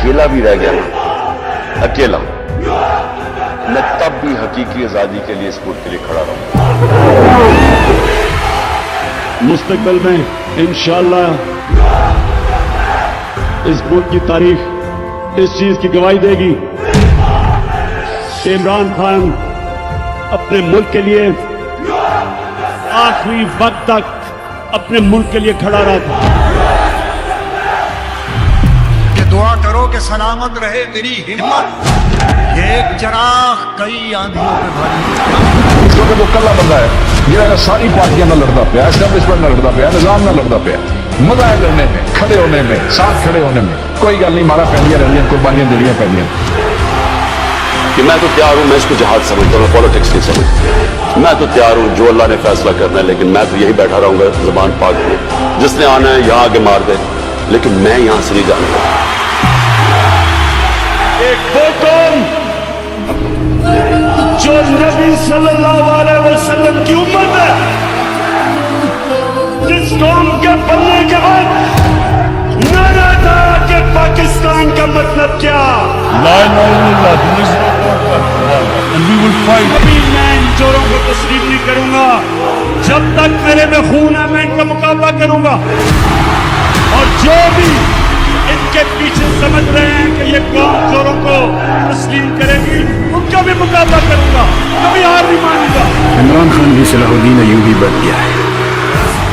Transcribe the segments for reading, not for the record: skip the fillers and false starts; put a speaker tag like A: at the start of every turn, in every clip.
A: अकेला भी रह गया ना, अकेला, मैं तब भी हकीकी आजादी के लिए इस मुल्क के लिए खड़ा रहूंगा।
B: मुस्तकबिल में इंशाअल्लाह इस मुल्क की तारीख इस चीज की गवाही देगी कि इमरान खान अपने मुल्क के लिए आखिरी वक्त तक अपने मुल्क के लिए खड़ा रहा था।
C: कि दुआ करो कि सलामत रहे मेरी हिम्मत, ये एक चराग कई आंधियों पे भारी।
D: क्योंकि वो कल्ला बंदा है ਜਿਹੜਾ सारी पार्टियां ना लड़ता पाया, एस्टैब्लिशमेंट ना लड़ता पाया, निजाम ना लड़ता पाया। मजा है लड़ने में, खड़े होने में, साथ खड़े होने में। कोई गल नहीं, मारा पैंदियां रहनियां, कुर्बानियां देनियां पैंदियां।
A: कि मैं तो तैयार हूं, मैं इसको जहाद समझता हूं, पॉलिटिक्स नहीं समझता। मैं तो तैयार हूं, जो अल्लाह ने फैसला करना है, लेकिन मैं तो यही बैठा रहूंगा ज़ुबान पाक में, जिसने आना है यहाँ आगे मार दे, लेकिन मैं यहाँ से नहीं जाऊंगा।
B: एक वो कौम जो नबी सल्लल्लाहु अलैहि वसल्लम की उम्मत है, जिस कौम के बनने के बाद नारा था कि पाकिस्तान का मतलब क्या, ला इलाहा इल्लल्लाह, and we will fight। अभी मैं इन चोरों को तस्लीम नहीं करूंगा, जब तक मेरे में खून है मैं इनका मुकाबला करूंगा। और जो भी इनके पीछे समझ रहे हैं कि ये कौम चोरों को तस्लीम करेगी, उनका भी मुकाबला करूंगा, कभी हार नहीं मानूंगा।
E: इमरान खान भी सलाहुद्दीन अय्यूबी बन गया है,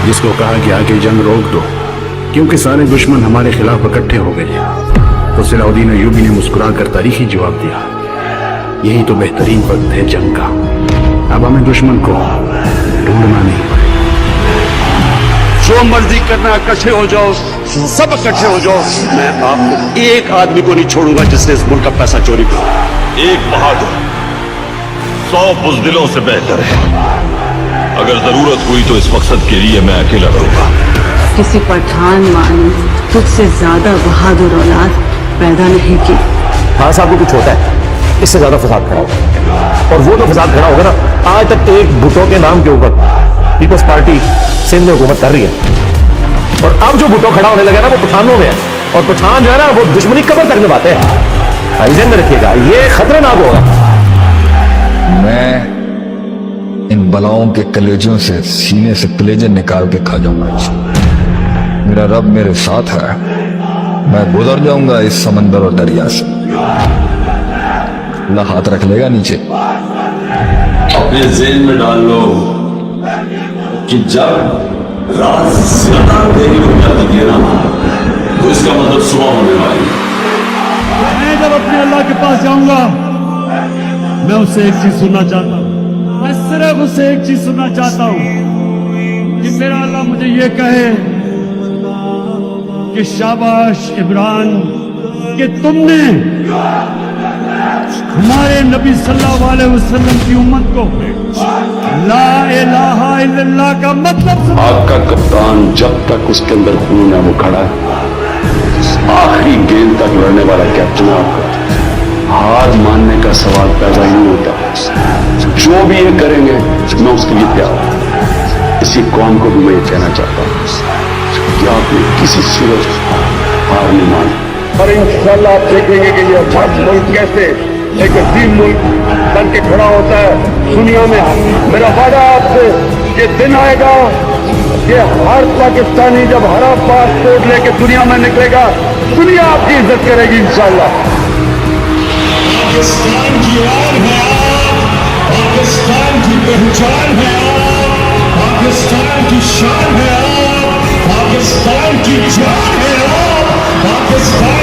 E: जिसको कहा गया कि जंग रोक दो क्योंकि सारे दुश्मन हमारे खिलाफ इकट्ठे हो गए। तो सलाहुद्दीन अय्यूबी ने मुस्कुरा कर तारीखी जवाब दिया, यही तो बेहतरीन वक्त है जंग का। अब हमें दुश्मन को ढूंढना नहीं पड़ेगा।
B: जो मर्जी करना, इकट्ठे हो जाओ, सब इकट्ठे हो जाओ, मैं आपको एक आदमी को नहीं छोड़ूंगा जिसने इस मुल्क का पैसा चोरी किया।
F: एक बहादुर 100 बुज़दिलों से बेहतर है। अगर जरूरत हुई तो इस मकसद के लिए मैं अकेला रहूंगा।
G: किसी पठान माने तुझसे ज्यादा बहादुर औलाद पैदा नहीं की।
H: हाँ साहब को कुछ होता है, इससे ज्यादा फसाद खड़ा होगा, और वो तो फसाद खड़ा होगा ना, आज तक एक भुट्टो के नाम के ऊपर पीपल्स पार्टी सिंध में हुकूमत कर रही है, और अब जो भुट्टो खड़ा होने लगा ना वो पठानों में है, और पठान जो है ना वो दुश्मनी कबर तक निभाते हैं। ध्यान में रखिएगा, ये खतरनाक होगा।
I: मैं इन बलाओं के कलेजों से सीने से कलेजे निकाल के खा जाऊंगा। मेरा रब मेरे साथ है, मैं गुजर जाऊंगा इस समंदर और दरिया से। अल्लाह हाथ रख लेगा नीचे।
F: अपने ज़हन में डाल लो कि जब रात ज्यादा देरी हो जाती है ना, तो इसका मतलब सुबह होने वाली है।
B: मैं जब अपने अल्लाह के पास जाऊंगा, मैं उससे एक चीज सुनना चाहता हूँ, मैं सिर्फ उससे एक चीज सुनना चाहता हूँ कि मेरा अल्लाह मुझे ये कहे कि शाबाश इमरान कि तुमने हमारे नबी सल्लल्लाहु अलैहि वसल्लम की उम्मत को ला इलाहा इल्लल्लाह का मतलब
A: आपका कप्तान जब तक उसके अंदर खून है वो खड़ा है, आखिरी गेंद तक लड़ने वाला कैप्टन है आपका। हार मानने का सवाल पैदा ही नहीं होता। जो भी ये करेंगे मैं उसके लिए तैयार हूं। इसी कौम को भी मैं ये कहना चाहता हूं कि आपने किसी सूरत हार नहीं मानी,
D: और इंशाल्लाह आप देखेंगे कि ये हर मुल्क कैसे एक अजीम मुल्क बन के खड़ा होता है दुनिया में। मेरा वादा आपसे, ये दिन आएगा कि हर पाकिस्तानी जब हरा पासपोर्ट लेके दुनिया में निकलेगा, दुनिया आपकी इज्जत करेगी इंशाल्लाह।
B: पाकिस्तान की आन है आप, पाकिस्तान की पहचान है आप, पाकिस्तान की शान है आप, पाकिस्तान की जान है आप, पाकिस्तान